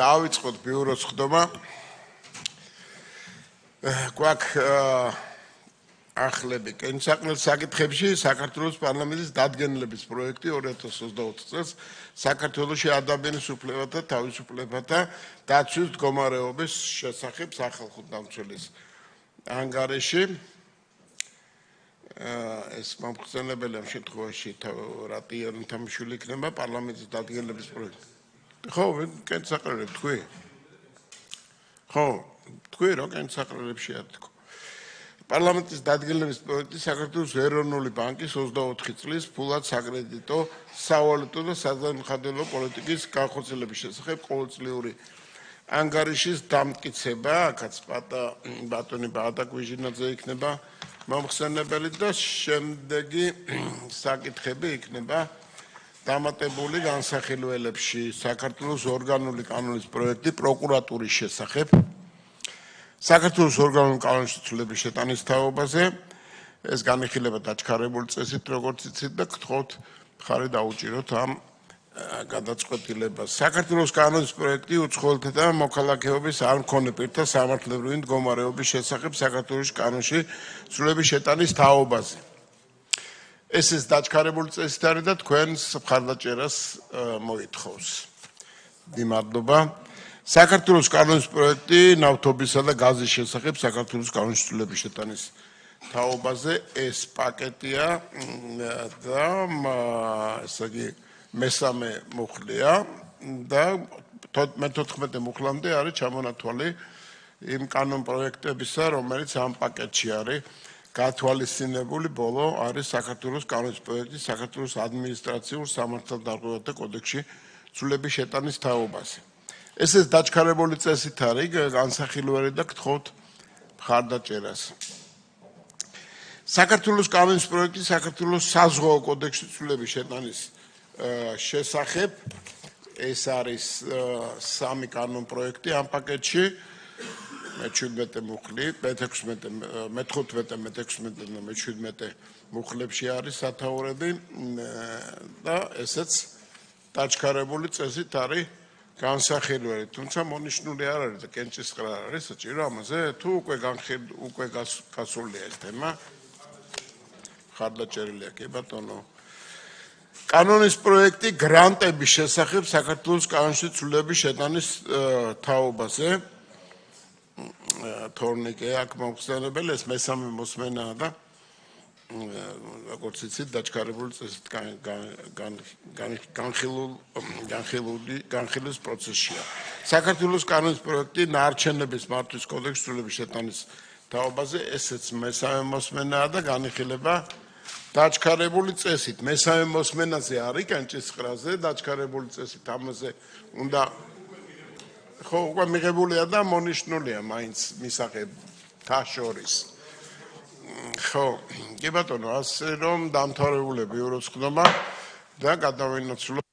დაავიწყოთ ბიუროს ხდომა. გვაქვს ახლები კენჭისყრელის საკითხებში საქართველოს პარლამენტის დადგენილების პროექტი 2024 წელს საქართველოში ადამიანის უფლებათა, თავისუფლებათა დაცვის მდგომარეობის შესახებ სახალხო დამცველის ანგარიში. ეს მომხსენებელი ამ შემთხვევაში რატიან თამიშვილი იქნება პარლამენტის დადგენილების პროექტი. ხო, კენჭისყრელებს თქვი? ხო, თქვი რომ კენჭისყრელებშია თქო. პარლამენტის დადგენილების პროექტი საქართველოს ეროვნული ბანკის 24 წლის ფულად საკრედიტო, სავალუტო და საზემოხარდელო პოლიტიკის განხორციელების შესახებ ყოველწლიური ანგარიშის დამტკიცება, აქაც ბატონი ბაღდა გვიჟინაძე იქნება მომხსენებელი და შემდეგი საკითხები იქნება დამატებული განსახილველებში საქართველოს ორგანული კანონის პროექტი პროკურატურის შესახებ. საქართველოს ორგანული კანონის ცვლილების შეტანის თაობაზე ეს განიხილება დაჩქარებული წესით როგორც იცით და გთხოვთ მხარი დაუჭიროთ ამ გადაწყვეტილებას. საქართველოს კანონის პროექტი უცხოელთა და მოქალაქეობის არ მქონე პირთა სამართლებრივი მდგომარეობის შესახებ საქართველოს კანონში ცვლილების შეტანის თაობაზე. ეს დაჩქარებული წესით არის და თქვენს მხარდაჭერას მოითხოვს. მადლობა. საქართველოს კანონის პროექტი ნავთობისა და გაზის შესახებ საქართველოს კანონის ცვლილების შეტანის თაობაზე ეს პაკეტია და ესე იგი მესამე მუხლია და მე-14 მუხლამდე არის ჩამონათვალი იმ კანონ პროექტებისა, რომელიც ამ პაკეტში არის გათვალისწინებული. ბოლო არის საქართველოს კანონის პროექტი საქართველოს ადმინისტრაციულ სამართალდამცველთა კოდექსში ცვლილების შეტანის თაობაზე. ეს დაჩქარებული წესით არის განსახილველი და გთხოვთ მხარდაჭერას. საქართველოს კანონის პროექტი საქართველოს საზღვაო კოდექსში ცვლილების შეტანის შესახებ ეს არის სამი კანონ პროექტი ამ პაკეტში მე-17 მუხლი, მე-15, მე-16 და მე-17 მუხლებში არის სათაურები და ესეც დაჩქარებული წესით არის განსახილველი, თუმცა მონიშნული არ არის და კენჭისყრა არის საჭირო ამაზე, თუ უკვე გასულია ეს თემა, ხარდაჭერილია კი ბატონო. კანონის პროექტი გრანტების შესახებ საქართველოს კანონში ცვლილების შეტანის თაობაზე. თორნიკე აქ მომხსენებელი ეს მესამე მოსმენაა და როგორც იცით დაჩქარებული წესით განხილვის პროცესშია. საქართველოს კანონის პროექტი ნაარჩენების მართვის კოდექსში ცვლილების შეტანის თაობაზე ესეც მესამე მოსმენაა და განიხილება დაჩქარებული წესით. მესამე მოსმენაზე არის კენჭისყრაზე დაჩქარებული წესით ამაზე უნდა ხო უკვე მიღებულია და მონიშნულია მაინც მისაღებ თაშორის. ხო, კი ბატონო, ასე რომ დამთავრებული ბიუროს ხდომა და გადავინაცვლოთ